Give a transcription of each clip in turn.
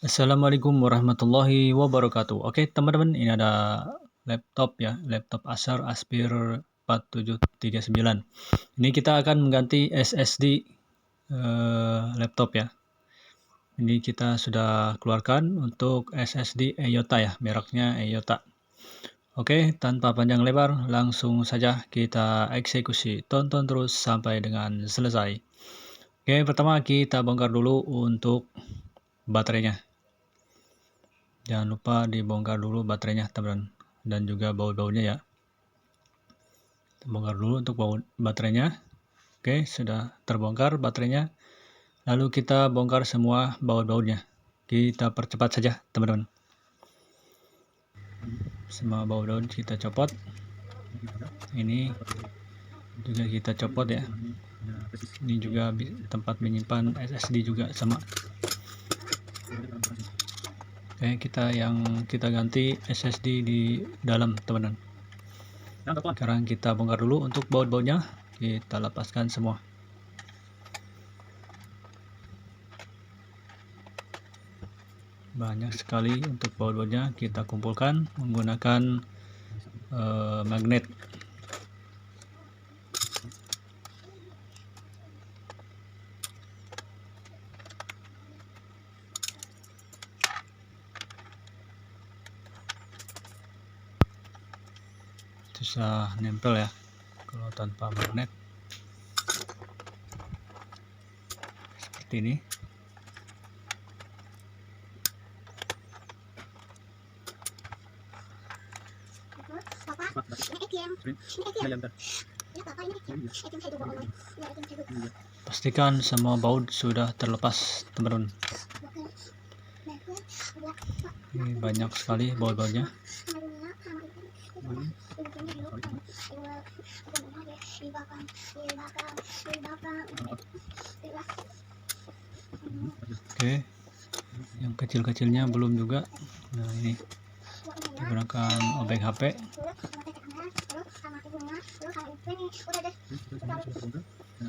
Assalamualaikum warahmatullahi wabarakatuh. Oke, teman-teman, ini ada laptop ya, laptop Acer Aspir 4739. Ini kita akan mengganti SSD laptop ya. Ini kita sudah keluarkan untuk SSD EYOTA ya, mereknya EYOTA. Oke, tanpa panjang lebar, langsung saja kita eksekusi. Tonton terus sampai dengan selesai. Oke, pertama kita bongkar dulu untuk baterainya. Jangan lupa dibongkar dulu baterainya, teman-teman, dan juga baut-bautnya ya. Kita bongkar dulu untuk baut baterainya. Oke, sudah terbongkar baterainya. Lalu kita bongkar semua baut-bautnya. Kita percepat saja, teman-teman. Semua baut-baut kita copot. Ini juga kita copot ya. Ini juga tempat menyimpan SSD juga sama. Oke, kita ganti SSD di dalam, teman-teman. Sekarang kita bongkar dulu untuk baut-bautnya. Kita lepaskan semua. Banyak sekali untuk baut-bautnya, kita kumpulkan menggunakan magnet. Susah nempel ya kalau tanpa magnet, seperti ini. Pastikan semua baut sudah terlepas, teman-teman. Ini banyak sekali baut-bautnya. Oke, yang kecil-kecilnya belum juga. Nah, ini digunakan obeng HP.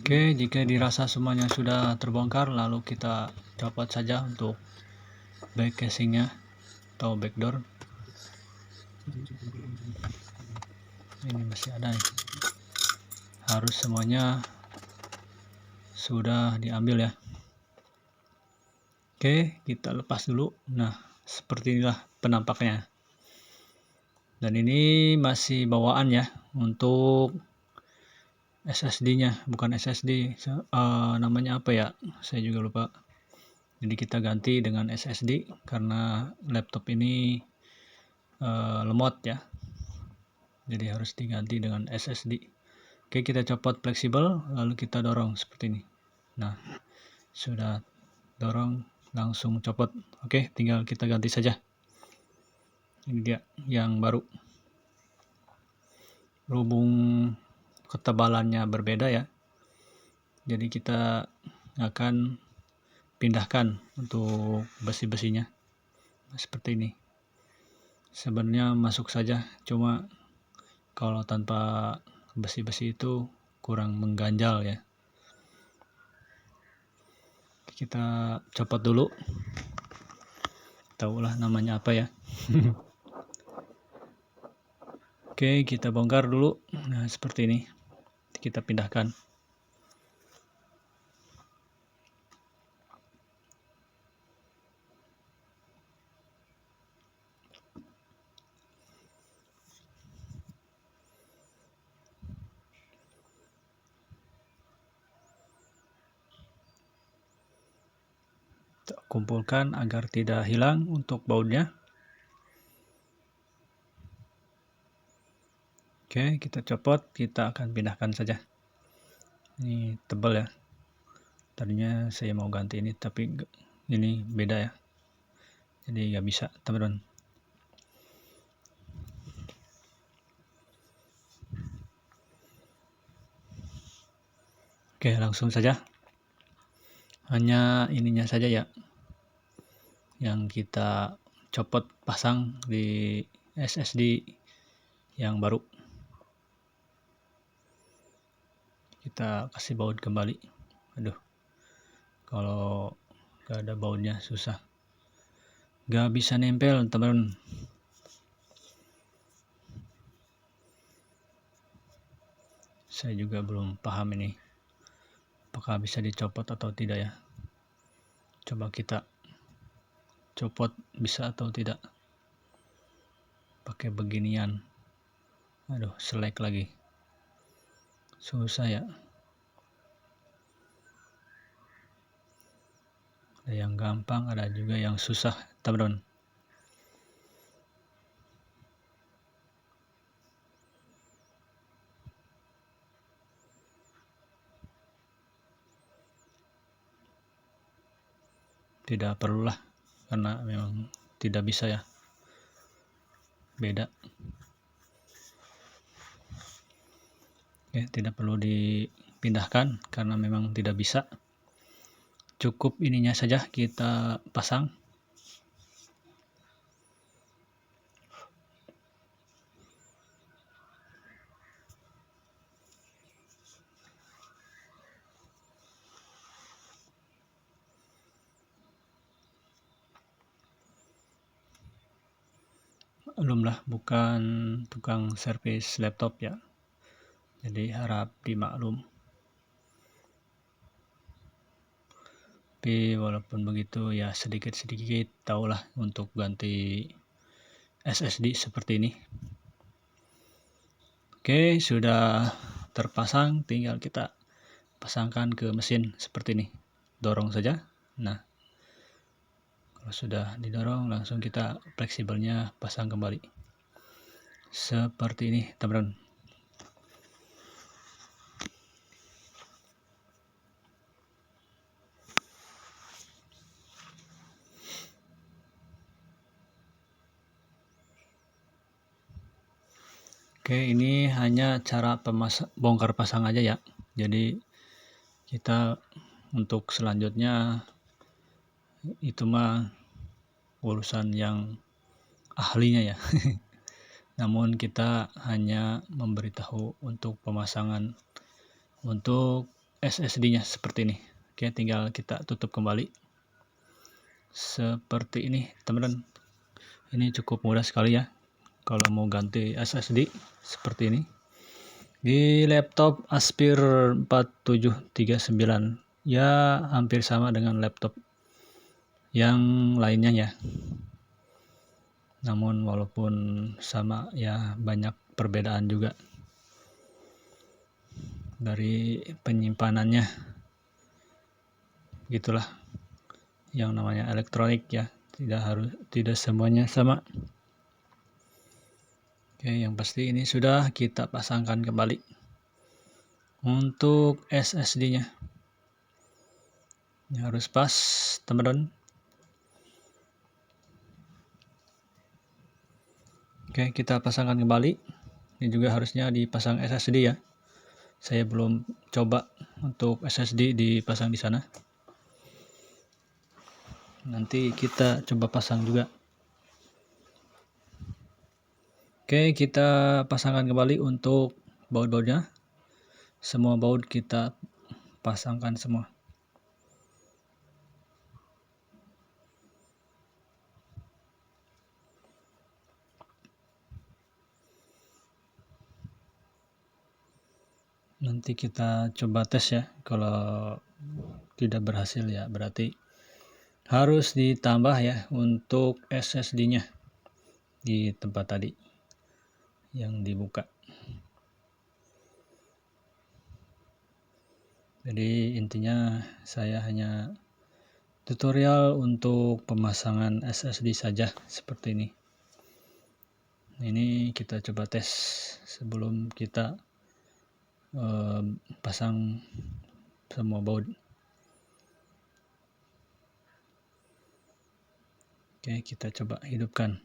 Oke, jika dirasa semuanya sudah terbongkar, lalu kita copot saja untuk back casingnya atau backdoor. Ini masih ada nih. Harus semuanya sudah diambil ya. Oke, kita lepas dulu. Nah, seperti inilah penampaknya. Dan ini masih bawaan ya untuk SSD-nya, bukan SSD, namanya apa ya? Saya juga lupa. Jadi kita ganti dengan SSD karena laptop ini lemot ya. Jadi harus diganti dengan SSD. Oke, kita copot fleksibel, lalu kita dorong seperti ini. Nah, sudah dorong, langsung copot. Oke, tinggal kita ganti saja. Ini dia yang baru. Berhubung ketebalannya berbeda ya, jadi kita akan pindahkan untuk besi-besinya seperti ini. Sebenarnya masuk saja, cuma kalau tanpa besi-besi itu kurang mengganjal ya. Kita copot dulu, tahulah namanya apa ya. Oke, kita bongkar dulu. Nah, seperti ini. Kita pindahkan. Kita kumpulkan agar tidak hilang untuk bautnya. Oke, kita copot, kita akan pindahkan saja. Ini tebal ya. Tadinya saya mau ganti ini, tapi ini beda ya. Jadi nggak bisa, teman-teman. Oke, langsung saja. Hanya ininya saja ya yang kita copot pasang di SSD yang baru. Kita kasih baut kembali. Aduh, kalau nggak ada bautnya susah. Gak bisa nempel teman-teman. Saya juga belum paham ini, apakah bisa dicopot atau tidak ya. Coba kita copot bisa atau tidak pakai beginian. Aduh, selek lagi, susah ya. Ada yang gampang, ada juga yang susah teman-teman. Tidak perlulah, karena memang tidak bisa ya, beda. Oke, tidak perlu dipindahkan karena memang tidak bisa. Cukup ininya saja kita pasang. Belumlah, bukan tukang servis laptop ya, jadi harap dimaklum. Tapi walaupun begitu ya, sedikit-sedikit tahulah untuk ganti SSD seperti ini. Oke, sudah terpasang, tinggal kita pasangkan ke mesin seperti ini. Dorong saja. Nah, kalau sudah didorong, langsung kita fleksibelnya pasang kembali seperti ini teman-teman. Oke, ini hanya cara bongkar pasang aja ya. Jadi kita untuk selanjutnya itu mah urusan yang ahlinya ya. Namun kita hanya memberitahu untuk pemasangan untuk SSD-nya seperti ini. Oke, tinggal kita tutup kembali seperti ini teman-teman. Ini cukup mudah sekali ya kalau mau ganti SSD seperti ini. Di laptop Aspir 4739 ya, hampir sama dengan laptop yang lainnya ya. Namun walaupun sama ya, banyak perbedaan juga dari penyimpanannya. Gitulah yang namanya elektronik ya, tidak semuanya sama. Oke, yang pasti ini sudah kita pasangkan kembali untuk SSD-nya. Ini harus pas teman-teman. Oke, kita pasangkan kembali. Ini juga harusnya dipasang SSD ya. Saya belum coba untuk SSD dipasang di sana. Nanti kita coba pasang juga. Oke, kita pasangkan kembali untuk baut-bautnya. Semua baut kita pasangkan semua. Nanti kita coba tes ya. Kalau tidak berhasil ya berarti harus ditambah ya untuk SSD-nya di tempat tadi yang dibuka. Jadi intinya saya hanya tutorial untuk pemasangan SSD saja seperti ini. Ini kita coba tes sebelum kita pasang semua baut. Oke, kita coba hidupkan.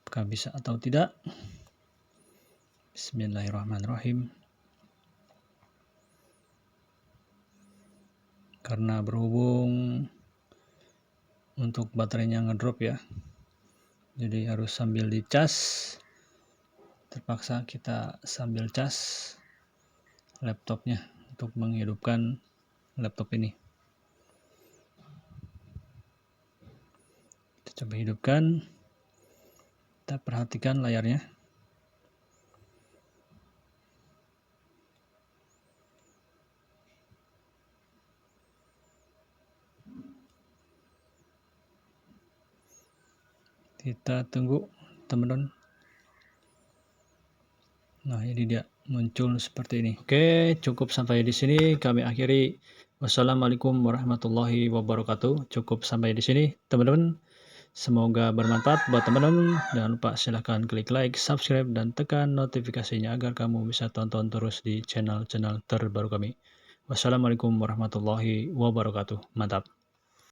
Apakah bisa atau tidak? Bismillahirrahmanirrahim. Karena berhubung untuk baterainya ngedrop ya, jadi harus sambil dicas. Terpaksa kita sambil cas laptopnya untuk menghidupkan laptop ini. Coba hidupkan. Kita perhatikan layarnya. Kita tunggu, teman-teman. Nah, ini dia muncul seperti ini. Oke, cukup sampai di sini kami akhiri. Wassalamualaikum warahmatullahi wabarakatuh. Cukup sampai di sini, teman-teman. Semoga bermanfaat buat teman-teman. Jangan lupa silahkan klik like, subscribe, dan tekan notifikasinya agar kamu bisa tonton terus di channel-channel terbaru kami. Wassalamualaikum warahmatullahi wabarakatuh. Mantap.